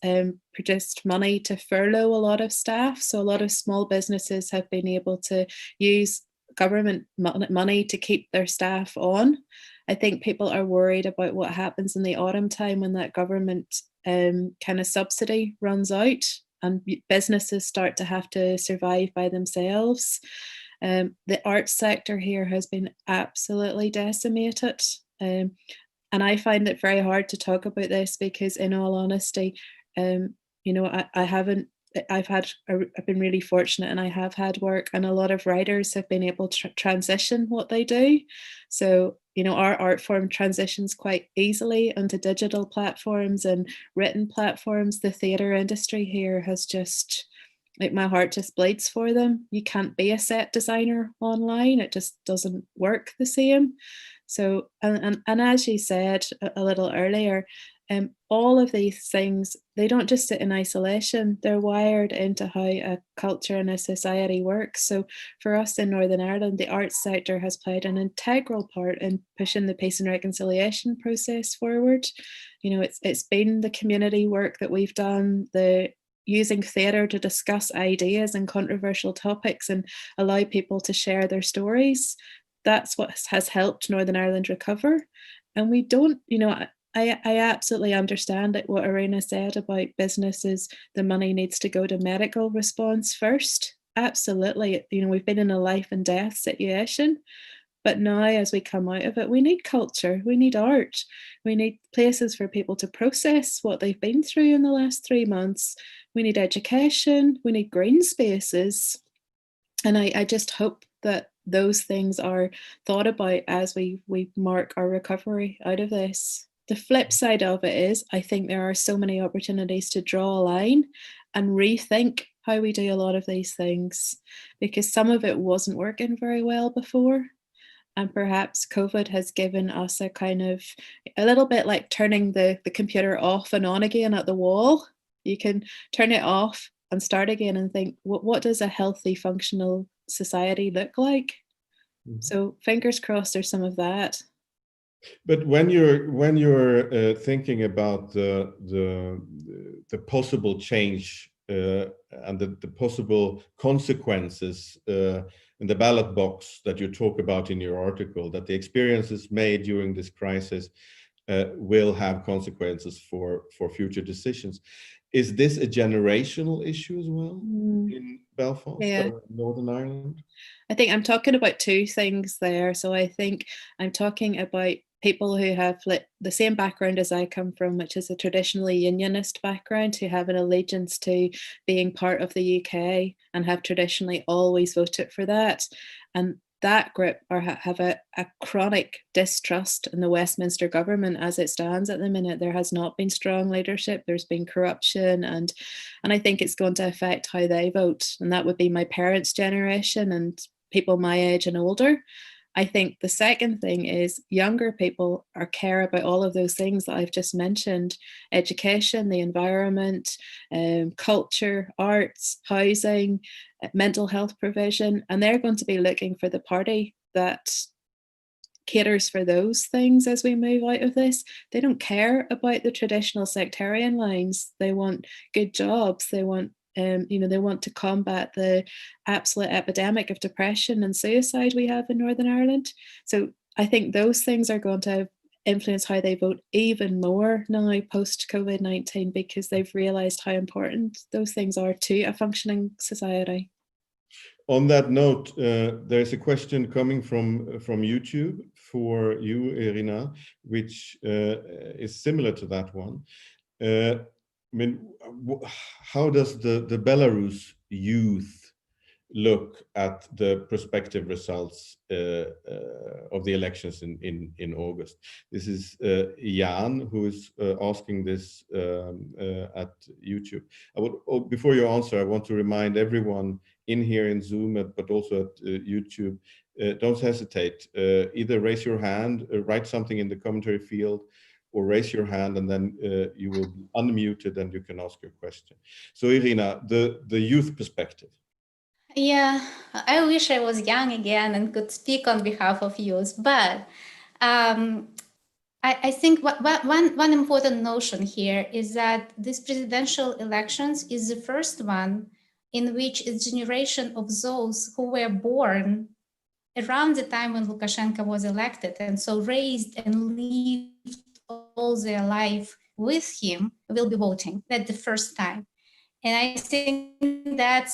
Speaker 3: produced money to furlough a lot of staff, so a lot of small businesses have been able to use government money to keep their staff on. I think people are worried about what happens in the autumn time when that government kind of subsidy runs out and businesses start to have to survive by themselves. The arts sector here has been absolutely decimated. And I find it very hard to talk about this because, in all honesty, you know, I've been really fortunate and I have had work, and a lot of writers have been able to transition what they do. So, you know, our art form transitions quite easily onto digital platforms and written platforms. The theatre industry here has just, like, my heart just bleeds for them. You can't be a set designer online. It just doesn't work the same. So, and as you said a little earlier, all of these things, they don't just sit in isolation. They're wired into how a culture and a society works. So for us in Northern Ireland, the arts sector has played an integral part in pushing the peace and reconciliation process forward. You know, it's been the community work that we've done, the using theatre to discuss ideas and controversial topics and allow people to share their stories. That's what has helped Northern Ireland recover. And we don't, you know, I absolutely understand what Iryna said about businesses. The money needs to go to medical response first. Absolutely. You know, we've been in a life and death situation. But now, as we come out of it, we need culture, we need art, we need places for people to process what they've been through in the last 3 months. We need education, we need green spaces. And I just hope that those things are thought about as we mark our recovery out of this. The flip side of it is, I think there are so many opportunities to draw a line and rethink how we do a lot of these things, because some of it wasn't working very well before. And perhaps COVID has given us a kind of, a little bit like turning the computer off and on again at the wall. You can turn it off and start again and think, what does a healthy, functional society look like? Mm-hmm. So fingers crossed there's some of that.
Speaker 1: But when you're thinking about the possible change and the possible consequences in the ballot box that you talk about in your article, that the experiences made during this crisis will have consequences for future decisions. Is this a generational issue as well in Belfast, Northern Ireland?
Speaker 3: I think I'm talking about two things there. So I think I'm talking about people who have the same background as I come from, which is a traditionally unionist background, who have an allegiance to being part of the UK and have traditionally always voted for that. And that group have a chronic distrust in the Westminster government as it stands at the minute. There has not been strong leadership. There's been corruption, and I think it's going to affect how they vote. And that would be my parents' generation and people my age and older. I think the second thing is younger people care about all of those things that I've just mentioned: education, the environment, culture, arts, housing, mental health provision, and they're going to be looking for the party that caters for those things as we move out of this. They don't care about the traditional sectarian lines. They want good jobs. They want they want to combat the absolute epidemic of depression and suicide we have in Northern Ireland. So I think those things are going to influence how they vote even more now post-COVID-19, because they've realised how important those things are to a functioning society.
Speaker 1: On that note, there's a question coming from YouTube for you, Iryna, which is similar to that one. I mean, how does the Belarus youth look at the prospective results of the elections in August? This is Jan who is asking this at YouTube. Before you answer, I want to remind everyone in here in Zoom, but also at YouTube, don't hesitate. Either raise your hand, write something in the commentary field, or raise your hand, and then you will be unmuted and you can ask your question. So Iryna, the youth perspective.
Speaker 2: Yeah, I wish I was young again and could speak on behalf of youth, but um, I think one important notion here is that this presidential elections is the first one in which a generation of those who were born around the time when Lukashenko was elected and so raised and lived all their life with him will be voting. That's the first time. And I think that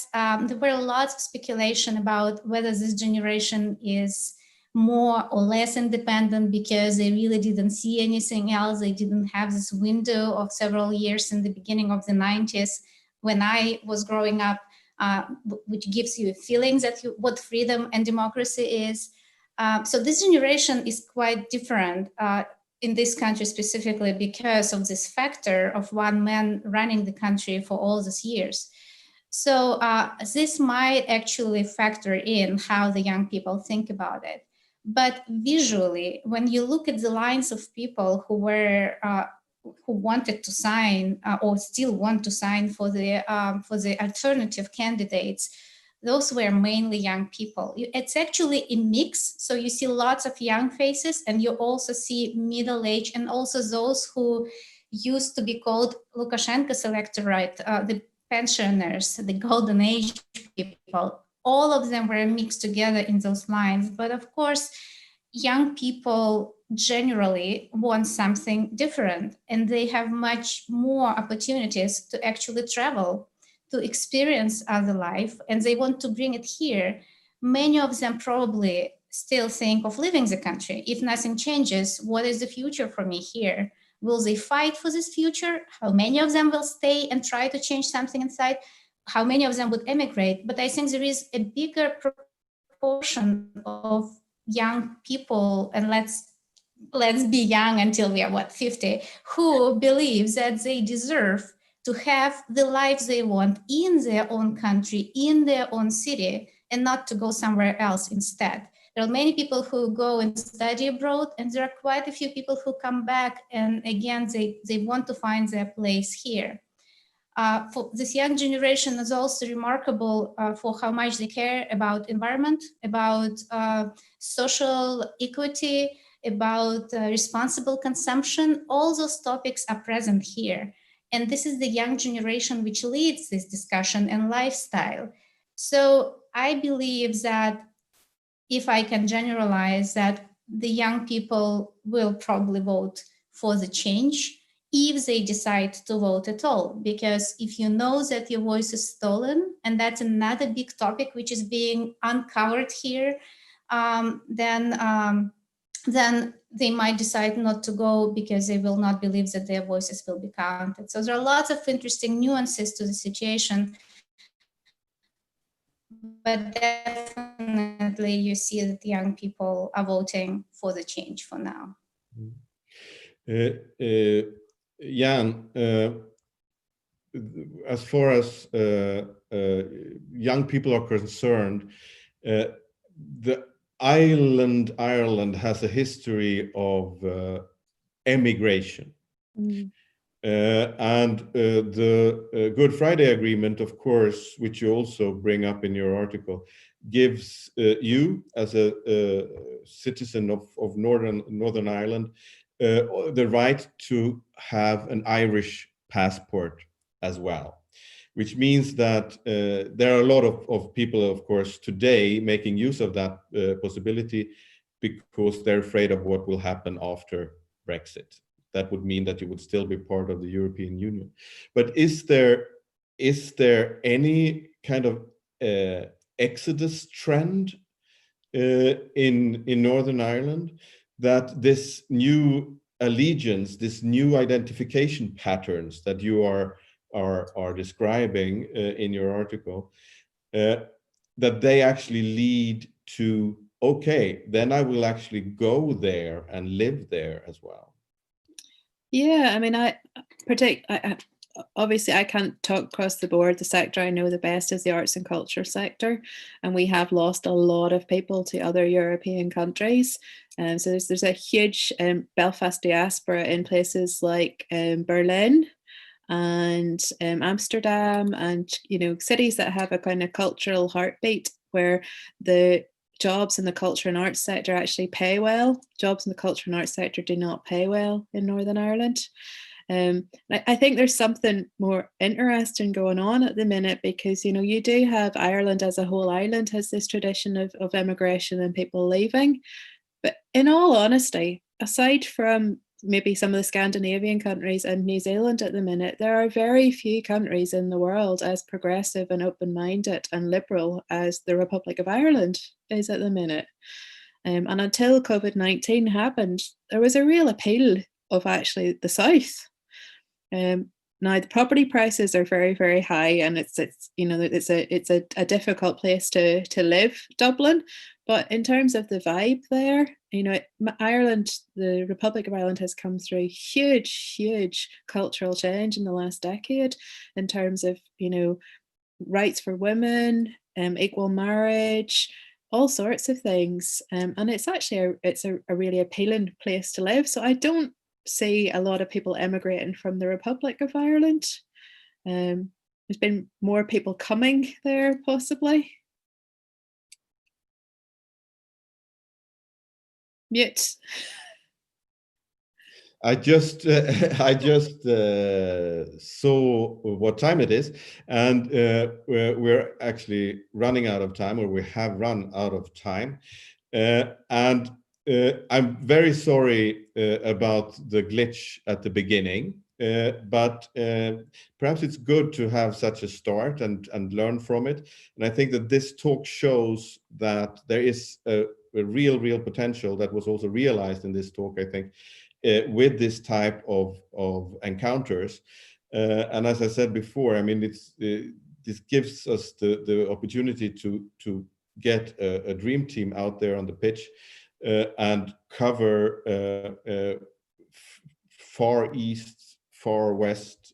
Speaker 2: there were lots of speculation about whether this generation is more or less independent because they really didn't see anything else. They didn't have this window of several years in the beginning of the 90s when I was growing up, which gives you feelings that what freedom and democracy is. So this generation is quite different. In this country specifically because of this factor of one man running the country for all these years. So this might actually factor in how the young people think about it. But visually, when you look at the lines of people who were who wanted to sign or still want to sign for the alternative candidates, those were mainly young people. It's actually a mix. So you see lots of young faces and you also see middle-aged and also those who used to be called Lukashenko's electorate, the pensioners, the golden age people. All of them were mixed together in those lines. But of course, young people generally want something different and they have much more opportunities to actually travel, to experience other life, and they want to bring it here. Many of them probably still think of leaving the country. If nothing changes, what is the future for me here? Will they fight for this future? How many of them will stay and try to change something inside? How many of them would emigrate? But I think there is a bigger proportion of young people, and let's be young until we are 50, who believe that they deserve to have the lives they want in their own country, in their own city, and not to go somewhere else instead. There are many people who go and study abroad, and there are quite a few people who come back, and again, they want to find their place here. For this young generation is also remarkable for how much they care about environment, about social equity, about responsible consumption. All those topics are present here. And this is the young generation which leads this discussion and lifestyle. So I believe that if I can generalize that the young people will probably vote for the change if they decide to vote at all. Because if you know that your voice is stolen, and that's another big topic which is being uncovered here, then they might decide not to go because they will not believe that their voices will be counted. So there are lots of interesting nuances to the situation. But definitely you see that young people are voting for the change for now.
Speaker 1: Jan, as far as young people are concerned, the Ireland has a history of emigration. And the Good Friday Agreement, of course, which you also bring up in your article, gives you, as a citizen of Northern Ireland, the right to have an Irish passport as well, which means that there are a lot of people, of course, today making use of that possibility because they're afraid of what will happen after Brexit. That would mean that you would still be part of the European Union. But is there any kind of exodus trend in Northern Ireland, that this new allegiance, this new identification patterns that you are describing in your article, that they actually lead to, okay, then I will actually go there and live there as well?
Speaker 3: Yeah, I mean, I obviously I can't talk across the board. The sector I know the best is the arts and culture sector, and we have lost a lot of people to other European countries. So there's a huge Belfast diaspora in places like Berlin, and Amsterdam, and cities that have a kind of cultural heartbeat where the jobs in the culture and arts sector actually pay well. Jobs in the culture and arts sector do not pay well in Northern Ireland. I think there's something more interesting going on at the minute, because you do have Ireland as a whole island has this tradition of immigration and people leaving. But in all honesty, aside from maybe some of the Scandinavian countries and New Zealand at the minute, there are very few countries in the world as progressive and open-minded and liberal as the Republic of Ireland is at the minute. And until COVID-19 happened, there was a real appeal of actually the South. Now the property prices are very, very high, and it's a difficult place to live, Dublin. But in terms of the vibe there, Ireland, the Republic of Ireland has come through huge cultural change in the last decade in terms of, rights for women, equal marriage, all sorts of things. And it's actually a really appealing place to live. So I don't see a lot of people emigrating from the Republic of Ireland. There's been more people coming there, possibly. Mute.
Speaker 1: I just saw what time it is, and we're actually running out of time, or we have run out of time, and I'm very sorry about the glitch at the beginning, but perhaps it's good to have such a start and learn from it. And I think that this talk shows that there is a real potential that was also realized in this talk, I think, with this type of encounters. And as I said before, I mean, this gives us the opportunity to get a dream team out there on the pitch and cover far east, far west,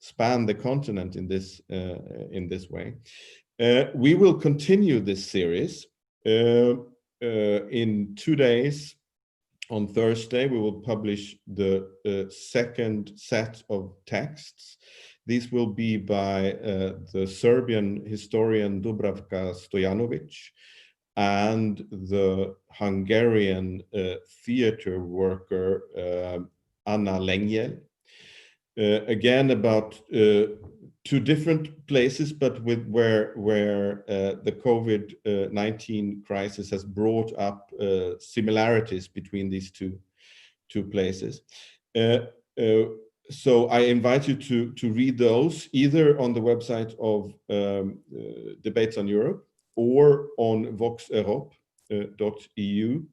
Speaker 1: span the continent in this way. We will continue this series in 2 days. On Thursday, we will publish the second set of texts. These will be by the Serbian historian Dubravka Stojanovic and the Hungarian theater worker Anna Lengyel. Again, about 2 different places, but where the COVID-19 crisis has brought up similarities between these two places. So I invite you to read those either on the website of Debates on Europe or on voxeurope.eu,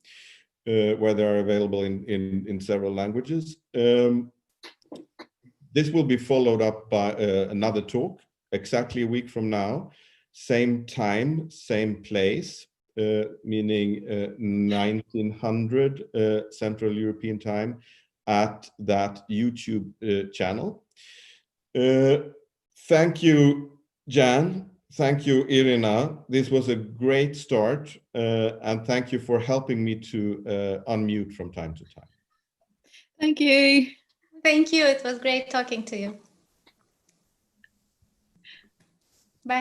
Speaker 1: where they are available in several languages. This will be followed up by another talk exactly a week from now, same time, same place, meaning 1900 Central European time at that YouTube channel. Thank you, Jan. Thank you, Iryna. This was a great start, and thank you for helping me to unmute from time to time.
Speaker 3: Thank you.
Speaker 2: Thank you. It was great talking to you.